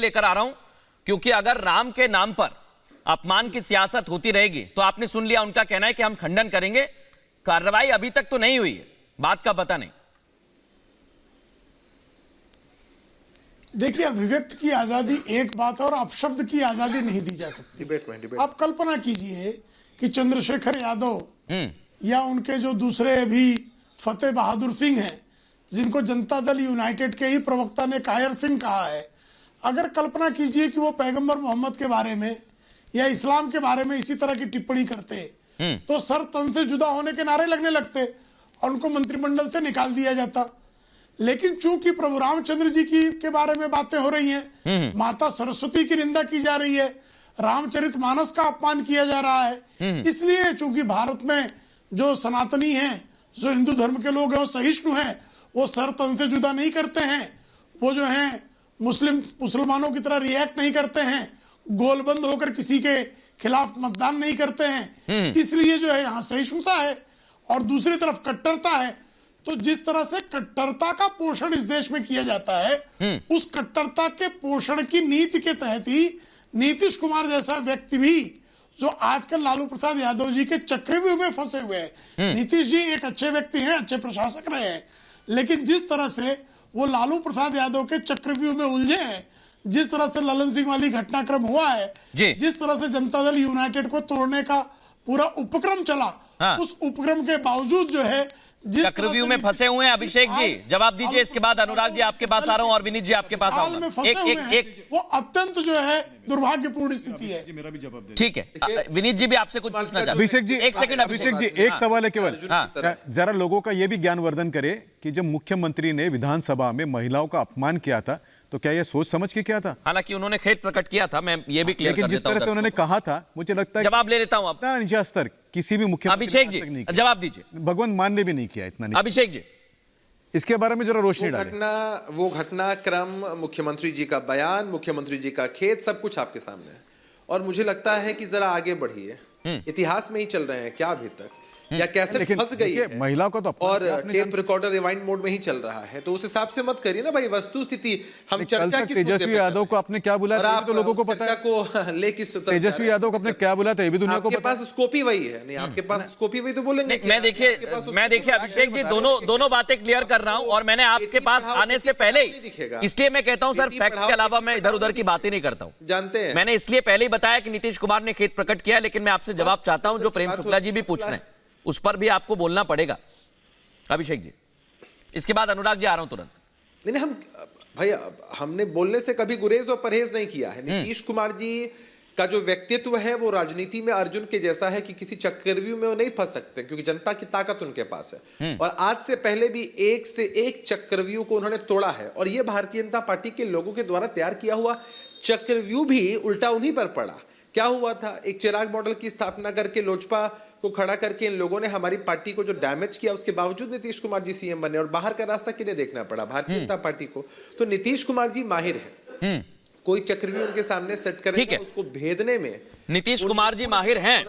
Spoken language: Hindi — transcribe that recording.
लेकर आ रहा हूं क्योंकि अगर राम के नाम पर अपमान की सियासत होती रहेगी तो आपने सुन लिया, उनका कहना है कि हम खंडन करेंगे। कार्रवाई अभी तक तो नहीं हुई है, बात का पता नहीं। देखिए, अभिव्यक्ति की आजादी एक बात और अपशब्द की आजादी नहीं दी जा सकती। डिबेट आप कल्पना कीजिए कि चंद्रशेखर यादव या उनके जो दूसरे भी फतेह बहादुर सिंह हैं, जिनको जनता दल यूनाइटेड के ही प्रवक्ता ने कायर सिंह कहा है, अगर कल्पना कीजिए कि वो पैगंबर मोहम्मद के बारे में या इस्लाम के बारे में इसी तरह की टिप्पणी करते तो सर तन से जुदा होने के नारे लगने लगते और उनको मंत्रिमंडल से निकाल दिया जाता। लेकिन चूंकि प्रभु रामचंद्र जी की के बारे में बातें हो रही हैं, माता सरस्वती की निंदा की जा रही है, रामचरितमानस का अपमान किया जा रहा है, इसलिए चूंकि भारत में जो सनातनी हैं, जो हिंदू धर्म के लोग हैं, वो सहिष्णु हैं, वो सर तन से जुदा नहीं करते हैं, वो जो हैं मुसलमानों की तरह रिएक्ट नहीं करते हैं, गोलबंद होकर किसी के खिलाफ मतदान नहीं करते हैं, इसलिए जो है यहाँ सहिष्णुता है। और दूसरी तरफ कट्टरता है। तो जिस तरह से कट्टरता का पोषण इस देश में किया जाता है, उस कट्टरता के पोषण की नीति के तहत ही नीतीश कुमार जैसा व्यक्ति भी, जो आजकल लालू प्रसाद यादव जी के चक्रव्यूह में फंसे हुए हैं। नीतीश जी एक अच्छे व्यक्ति हैं, अच्छे प्रशासक रहे हैं, लेकिन जिस तरह से वो लालू प्रसाद यादव के चक्रव्यूह में उलझे हैं, जिस तरह से ललन सिंह वाली घटनाक्रम हुआ है, जिस तरह से जनता दल यूनाइटेड को तोड़ने का पूरा उपक्रम चला, उस उपक्रम के बावजूद जो है चक्रव्यूह में फंसे हुए हैं। अभिषेक जी जवाब दीजिए, इसके बाद अनुराग जी आपके पास आ रहा हूं और विनीत जी आपके पास आऊंगा। एक वो अत्यंत जो है दुर्भाग्यपूर्ण स्थिति है। मेरा भी जवाब दे। ठीक है, विनीत जी भी आपसे कुछ पूछना चाहते हैं। अभिषेक जी, एक सेकंड। अभिषेक जी, एक सवाल है केवल, जरा लोगों का यह भी ज्ञानवर्धन करे कि जब मुख्यमंत्री ने विधानसभा में महिलाओं का अपमान किया था तो क्या यह सोच समझ के किया था? हालांकि उन्होंने खेद प्रकट किया था, मैं ये भी क्लियर कर देता हूं। लेकिन जिस तरह से उन्होंने कहा था, मुझे लगता है जवाब ले लेता हूं। इतना निजी स्तर किसी भी मुख्यमंत्री अभिषेक जी जवाब दीजिए। भगवंत मान ने भी नहीं किया इतना। अभिषेक जी इसके बारे में जरा रोशनी डालें। वो घटनाक्रम, मुख्यमंत्री जी का बयान, मुख्यमंत्री जी का खेद, सब कुछ आपके सामने है। और मुझे लगता है कि जरा आगे बढ़िए। इतिहास में ही चल रहे हैं क्या अभी तक, या कैसे फंस गई है महिलाओं को तो और टेप रिकॉर्डर रिवाइंड मोड में ही चल रहा है, तो उस हिसाब से मत करिए ना भाई। वस्तु स्थिति हम चर्चा किस तेजस्वी यादव को आपने क्या बुलाया था, तो लोगों को पता है को ले किस तेजस्वी यादव को आपने क्या बुलाया था, ये भी दुनिया को पता है। आपके पास स्कोप ही वही है। नहीं, आपके पास स्कोप ही वही तो बोलेंगे। मैं देखिए अभिषेक जी दोनों बातें क्लियर कर रहा हूं और मैंने आपके पास आने से पहले ही, इसलिए मैं कहता हूं सर, फैक्ट के अलावा मैं इधर उधर की बातें नहीं करता हूं। जानते हैं, मैंने इसलिए पहले ही बताया कि नीतीश कुमार ने खेद प्रकट किया, लेकिन मैं आपसे जवाब चाहता हूं जो प्रेम शुक्ला जी भी पूछ रहे हैं, उस पर भी आपको बोलना पड़ेगा। अभिषेक जी, इसके बाद अनुराग जी आ रहा हूं तुरंत। नहीं, हम भाई हमने बोलने से कभी गुरेज और परहेज नहीं किया है। नीतीश कुमार जी का जो व्यक्तित्व है वो राजनीति में अर्जुन के जैसा है कि किसी चक्रव्यूह में वो नहीं फंस सकते, क्योंकि जनता की ताकत उनके पास है। और आज से पहले भी एक से एक चक्रव्यूह को उन्होंने तोड़ा है, और ये भारतीय जनता पार्टी के लोगों के द्वारा तैयार किया हुआ चक्रव्यूह भी उल्टा उन्हीं पर पड़ा। क्या हुआ था, एक चिराग मॉडल की स्थापना करके लोजपा को खड़ा करके इन लोगों ने हमारी पार्टी को जो डैमेज किया, उसके बावजूद नीतीश कुमार जी सीएम बने, और बाहर का रास्ता किन्हें देखना पड़ा, भारतीय जनता पार्टी को। तो नीतीश कुमार जी माहिर है, कोई चक्रव्यूह उनके सामने सेट करेगा, उसको भेदने में नीतीश कुमार जी माहिर हैं।